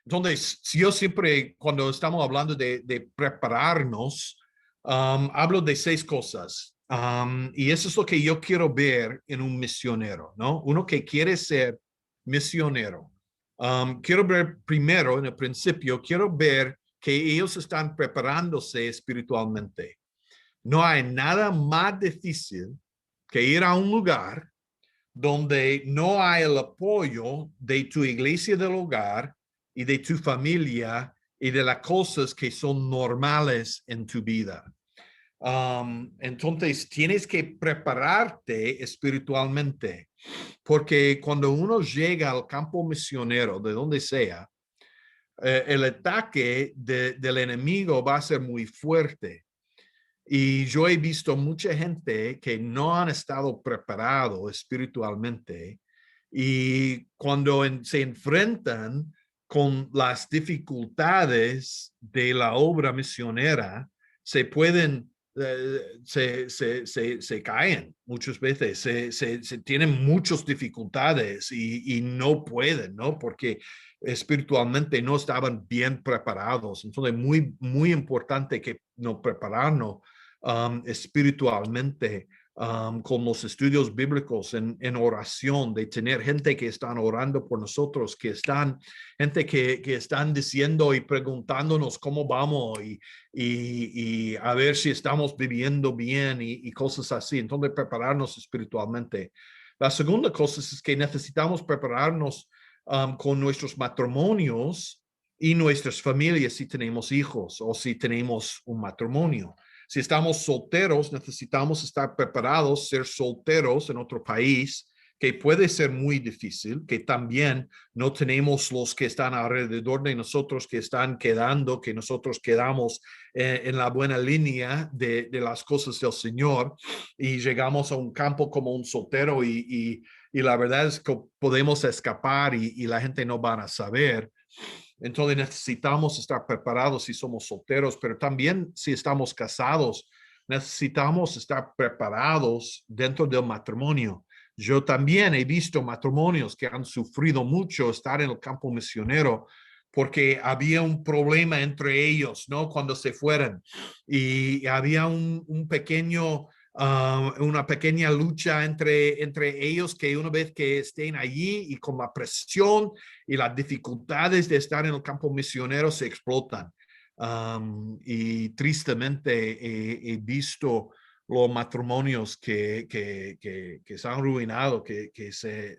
Entonces, si yo siempre, cuando estamos hablando de prepararnos, hablo de 6 cosas. Y eso es lo que yo quiero ver en un misionero, ¿no? Uno que quiere ser misionero. Quiero ver primero, en el principio, quiero ver que ellos están preparándose espiritualmente. No hay nada más difícil que ir a un lugar donde no hay el apoyo de tu iglesia del hogar y de tu familia y de las cosas que son normales en tu vida. Entonces, tienes que prepararte espiritualmente, porque cuando uno llega al campo misionero, de donde sea, el ataque del enemigo va a ser muy fuerte. Y yo he visto mucha gente que no han estado preparados espiritualmente y cuando se enfrentan con las dificultades de la obra misionera, se pueden, se caen muchas veces, se tienen muchas dificultades y no pueden, ¿no? Porque espiritualmente no estaban bien preparados. Entonces, muy importante que nos prepararnos espiritualmente con los estudios bíblicos en oración, de tener gente que están orando por nosotros, gente que están diciendo y preguntándonos cómo vamos y a ver si estamos viviendo bien y cosas así. Entonces, prepararnos espiritualmente. La segunda cosa es que necesitamos prepararnos con nuestros matrimonios y nuestras familias si tenemos hijos o si tenemos un matrimonio. Si estamos solteros, necesitamos estar preparados, ser solteros en otro país, que puede ser muy difícil, que también no tenemos los que están alrededor de nosotros, que están quedando, que nosotros quedamos en la buena línea de las cosas del Señor y llegamos a un campo como un soltero y la verdad es que podemos escapar y la gente no va a saber. Entonces necesitamos estar preparados si somos solteros, pero también si estamos casados, necesitamos estar preparados dentro del matrimonio. Yo también he visto matrimonios que han sufrido mucho estar en el campo misionero porque había un problema entre ellos, ¿no? Cuando se fueron y había un pequeño una pequeña lucha entre ellos que una vez que estén allí y con la presión y las dificultades de estar en el campo misionero se explotan. Y tristemente he visto los matrimonios que se han arruinado, que se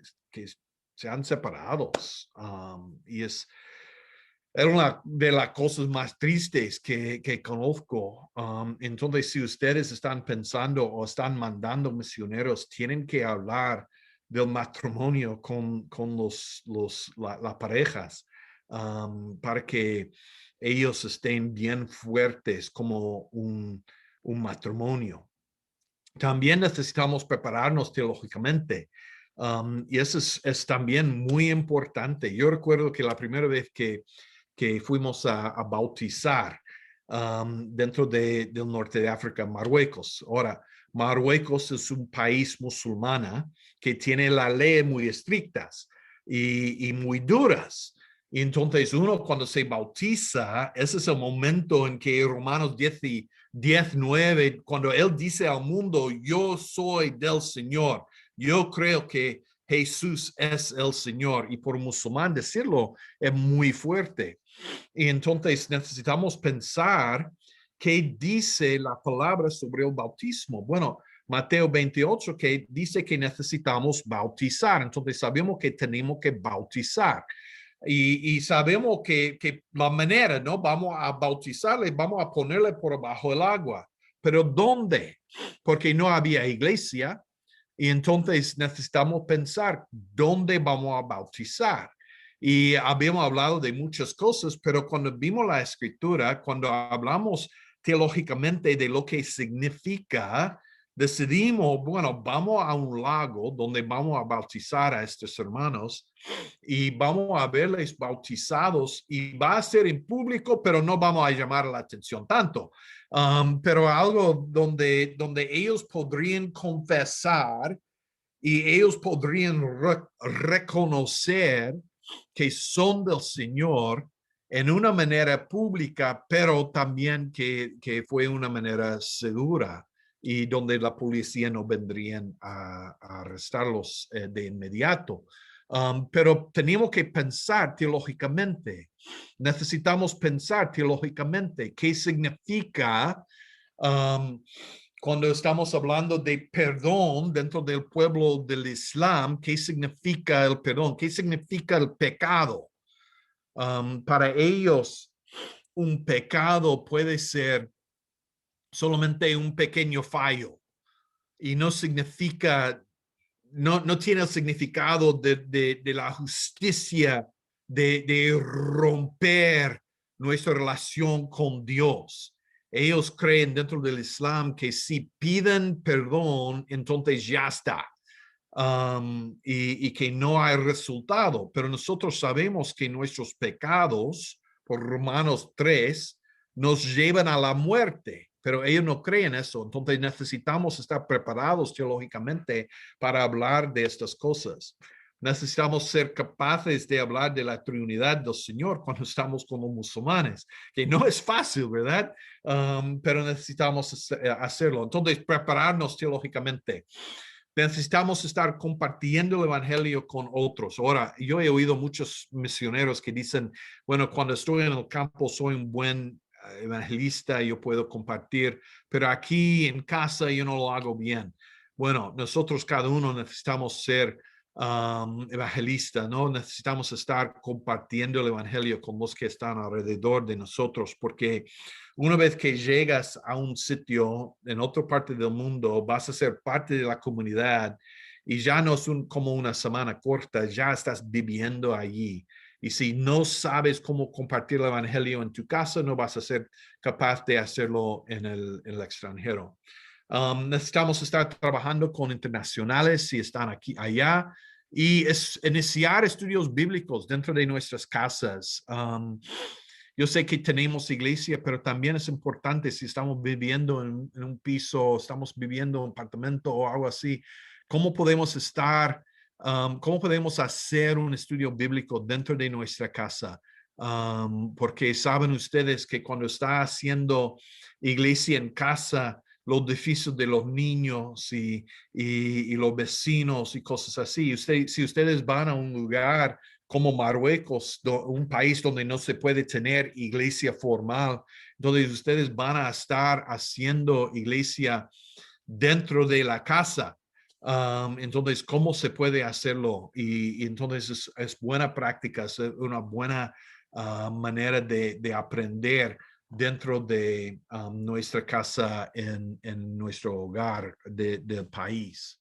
han separado. Y es una de las cosas más tristes que conozco. Entonces, si ustedes están pensando o están mandando misioneros, tienen que hablar del matrimonio con las parejas para que ellos estén bien fuertes como un matrimonio. También necesitamos prepararnos teológicamente. Y eso es también muy importante. Yo recuerdo que la primera vez que fuimos a bautizar dentro del norte de África, Marruecos. Ahora, Marruecos es un país musulmana que tiene la ley muy estrictas y muy duras. Y entonces uno cuando se bautiza, ese es el momento en que Romanos 10:9, cuando él dice al mundo, yo soy del Señor, yo creo que Jesús es el Señor. Y por musulmán decirlo es muy fuerte. Y entonces necesitamos pensar qué dice la palabra sobre el bautismo. Bueno, Mateo 28 que dice que necesitamos bautizar. Entonces sabemos que tenemos que bautizar. Y sabemos que la manera, ¿no? Vamos a bautizarle, vamos a ponerle por abajo el agua. Pero ¿dónde? Porque no había iglesia. Y entonces necesitamos pensar dónde vamos a bautizar. Y habíamos hablado de muchas cosas, pero cuando vimos la escritura, cuando hablamos teológicamente de lo que significa, decidimos, bueno, vamos a un lago donde vamos a bautizar a estos hermanos y vamos a verles bautizados y va a ser en público, pero no vamos a llamar la atención tanto. Pero algo donde ellos podrían confesar y ellos podrían reconocer que son del Señor en una manera pública, pero también que fue una manera segura y donde la policía no vendrían a arrestarlos de inmediato. Pero tenemos que pensar teológicamente. Necesitamos pensar teológicamente qué significa cuando estamos hablando de perdón dentro del pueblo del Islam. ¿Qué significa el perdón? ¿Qué significa el pecado? Para ellos, un pecado puede ser solamente un pequeño fallo y no significa, no tiene el significado de la justicia, de romper nuestra relación con Dios. Ellos creen dentro del Islam que si piden perdón, entonces ya está. Y que no hay resultado, pero nosotros sabemos que nuestros pecados, por Romanos 3, nos llevan a la muerte, pero ellos no creen eso. Entonces necesitamos estar preparados teológicamente para hablar de estas cosas. Necesitamos ser capaces de hablar de la Trinidad del Señor cuando estamos como musulmanes, que no es fácil, ¿verdad? Pero necesitamos hacerlo. Entonces, prepararnos teológicamente. Necesitamos estar compartiendo el evangelio con otros. Ahora, yo he oído muchos misioneros que dicen, bueno, cuando estoy en el campo soy un buen evangelista, yo puedo compartir, pero aquí en casa yo no lo hago bien. Bueno, nosotros cada uno necesitamos ser evangelista, ¿no? Necesitamos estar compartiendo el evangelio con los que están alrededor de nosotros, porque una vez que llegas a un sitio en otra parte del mundo, vas a ser parte de la comunidad y ya no es como una semana corta, ya estás viviendo allí. Y si no sabes cómo compartir el evangelio en tu casa, no vas a ser capaz de hacerlo en el extranjero. Necesitamos estar trabajando con internacionales si están aquí, allá, y iniciar estudios bíblicos dentro de nuestras casas. Yo sé que tenemos iglesia, pero también es importante si estamos viviendo en un piso, estamos viviendo en un apartamento o algo así, cómo podemos estar, cómo podemos hacer un estudio bíblico dentro de nuestra casa. Porque saben ustedes que cuando está haciendo iglesia en casa, los difíciles de los niños y los vecinos y cosas así. Si ustedes van a un lugar como Marruecos, un país donde no se puede tener iglesia formal, donde ustedes van a estar haciendo iglesia dentro de la casa. Entonces, ¿cómo se puede hacerlo? Y entonces es buena práctica, es una buena manera de aprender dentro de nuestra casa en nuestro hogar del país.